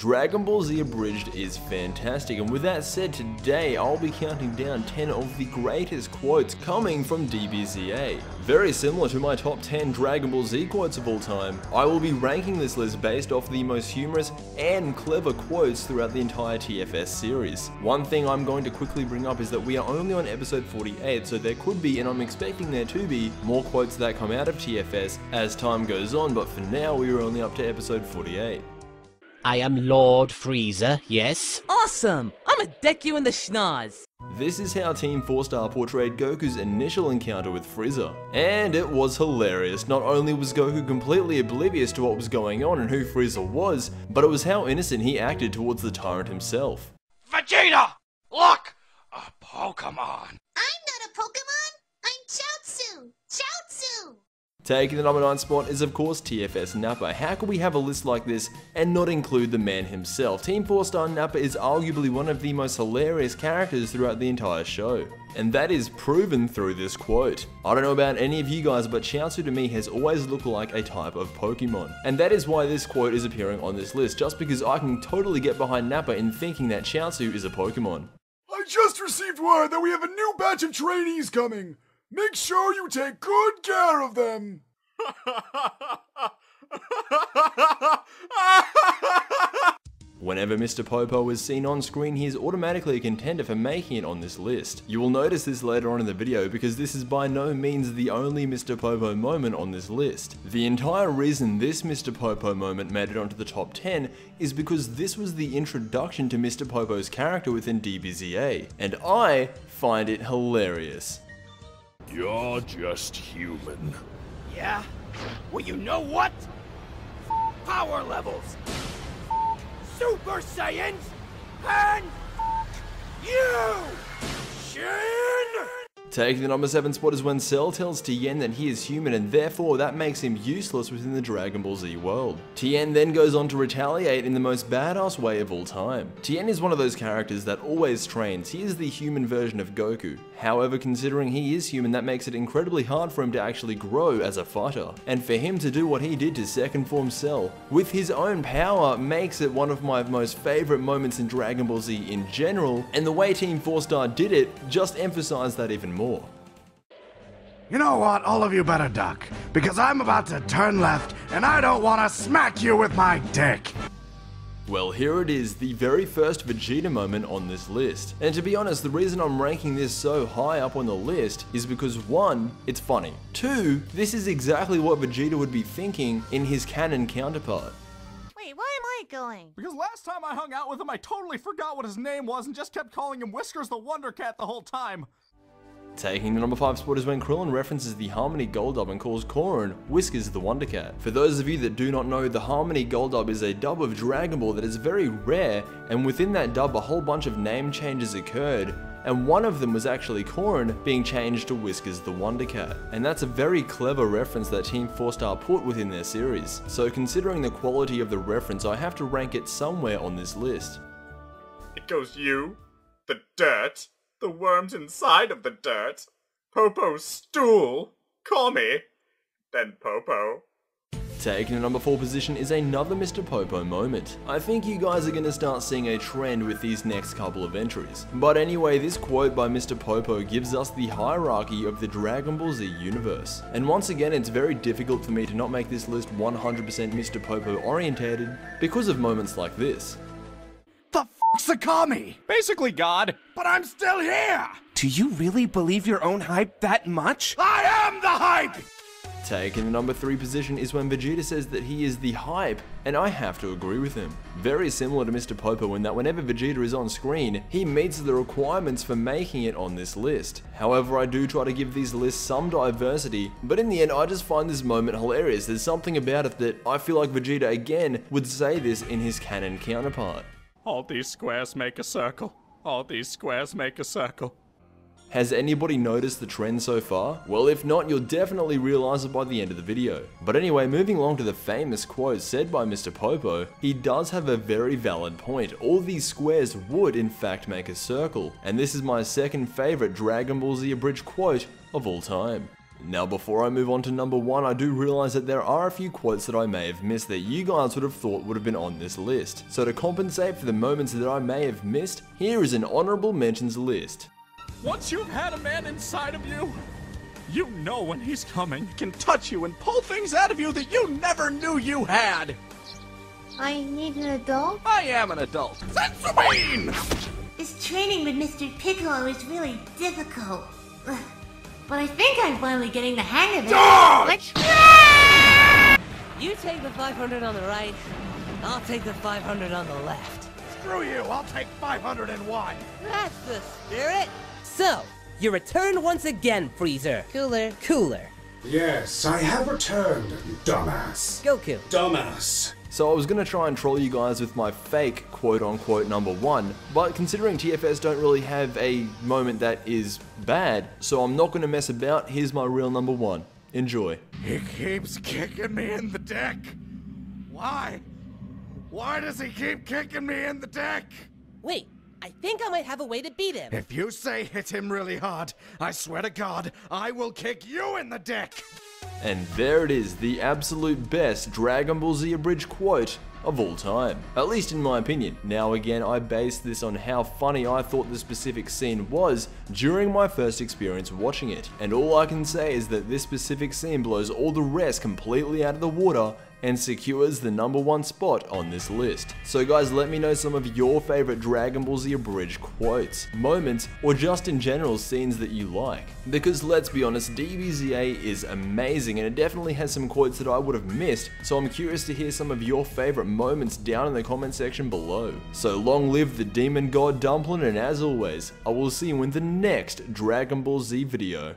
Dragon Ball Z Abridged is fantastic, and with that said, today I'll be counting down 10 of the greatest quotes coming from DBZA. Very similar to my top 10 Dragon Ball Z quotes of all time, I will be ranking this list based off the most humorous and clever quotes throughout the entire TFS series. One thing I'm going to quickly bring up is that we are only on episode 48, so there could be, and I'm expecting there to be, more quotes that come out of TFS as time goes on, but for now we are only up to episode 48. I am Lord Frieza, yes? Awesome! I'ma deck you in the schnoz! This is how Team 4-Star portrayed Goku's initial encounter with Frieza. And it was hilarious. Not only was Goku completely oblivious to what was going on and who Frieza was, but it was how innocent he acted towards the tyrant himself. Vegeta! Look! A Pokemon! I'm not a Pokemon! I'm Chaozu! Chaozu! Taking the number 9 spot is of course TFS Nappa. How could we have a list like this and not include the man himself? Team 4-Star Nappa is arguably one of the most hilarious characters throughout the entire show. And that is proven through this quote. I don't know about any of you guys, but Chaozu to me has always looked like a type of Pokemon. And that is why this quote is appearing on this list, just because I can totally get behind Nappa in thinking that Chaozu is a Pokemon. I just received word that we have a new batch of trainees coming. Make sure you take good care of them. Whenever Mr. Popo is seen on screen, he is automatically a contender for making it on this list. You will notice this later on in the video because this is by no means the only Mr. Popo moment on this list. The entire reason this Mr. Popo moment made it onto the top 10 is because this was the introduction to Mr. Popo's character within DBZA, and I find it hilarious. You're just human. Yeah? Well, you know what? Power levels! Super Saiyans! And you! Shin! Taking the number 7 spot is when Cell tells Tian that he is human and therefore that makes him useless within the Dragon Ball Z world. Tian then goes on to retaliate in the most badass way of all time. Tian is one of those characters that always trains. He is the human version of Goku. However, considering he is human, that makes it incredibly hard for him to actually grow as a fighter. And for him to do what he did to second form Cell with his own power makes it one of my most favorite moments in Dragon Ball Z in general, and the way Team 4-Star did it just emphasized that even more. You know what? All of you better duck, because I'm about to turn left, and I don't want to smack you with my dick. Well, here it is, the very first Vegeta moment on this list. And to be honest, the reason I'm ranking this so high up on the list is because 1, it's funny. 2, this is exactly what Vegeta would be thinking in his canon counterpart. Wait, why am I going? Because last time I hung out with him, I totally forgot what his name was and just kept calling him Whiskers the Wonder Cat the whole time. Taking the number 5 spot is when Krillin references the Harmony Gold Dub and calls Korin Whiskers the Wonder Cat. For those of you that do not know, the Harmony Gold Dub is a dub of Dragon Ball that is very rare, and within that dub a whole bunch of name changes occurred, and one of them was actually Korin being changed to Whiskers the Wonder Cat. And that's a very clever reference that Team 4-Star put within their series. So considering the quality of the reference, I have to rank it somewhere on this list. It goes you, the dirt, the worms inside of the dirt, Popo's stool, call me, then Popo. Taking the number 4 position is another Mr. Popo moment. I think you guys are going to start seeing a trend with these next couple of entries. But anyway, this quote by Mr. Popo gives us the hierarchy of the Dragon Ball Z universe. And once again, it's very difficult for me to not make this list 100% Mr. Popo orientated because of moments like this. The f***'s a commie? Basically God. But I'm still here! Do you really believe your own hype that much? I am the hype! Taking the number 3 position is when Vegeta says that he is the hype, and I have to agree with him. Very similar to Mr. Popo in that whenever Vegeta is on screen, he meets the requirements for making it on this list. However, I do try to give these lists some diversity, but in the end I just find this moment hilarious. There's something about it that I feel like Vegeta again would say this in his canon counterpart. All these squares make a circle. All these squares make a circle. Has anybody noticed the trend so far? Well, if not, you'll definitely realize it by the end of the video. But anyway, moving along to the famous quote said by Mr. Popo, he does have a very valid point. All these squares would in fact make a circle, and this is my second favorite Dragon Ball Z Abridged quote of all time. Now before I move on to number 1, I do realize that there are a few quotes that I may have missed that you guys would have thought would have been on this list. So to compensate for the moments that I may have missed, here is an honourable mentions list. Once you've had a man inside of you, you know when he's coming, can touch you and pull things out of you that you never knew you had. I need an adult? I am an adult. Sensibine! This training with Mr. Piccolo is really difficult. Ugh. But I think I'm finally getting the hang of it. Let's You take the 500 on the right, I'll take the 500 on the left. Screw you, I'll take 501. That's the spirit. So, you returned once again, Frieza. Cooler. Yes, I have returned, dumbass. Goku. Dumbass. So I was going to try and troll you guys with my fake quote-unquote number 1, but considering TFS don't really have a moment that is bad, so I'm not going to mess about. Here's my real number 1. Enjoy. He keeps kicking me in the dick. Why? Why does he keep kicking me in the dick? Wait, I think I might have a way to beat him. If you say hit him really hard, I swear to God, I will kick you in the dick. And there it is, the absolute best Dragon Ball Z Abridged quote of all time. At least in my opinion. Now again, I based this on how funny I thought the specific scene was during my first experience watching it. And all I can say is that this specific scene blows all the rest completely out of the water and secures the number 1 spot on this list. So guys, let me know some of your favorite Dragon Ball Z Abridged quotes, moments, or just in general scenes that you like. Because let's be honest, DBZA is amazing and it definitely has some quotes that I would have missed, so I'm curious to hear some of your favorite moments down in the comment section below. So long live the Demon God Dumpling, and as always, I will see you in the next Dragon Ball Z video.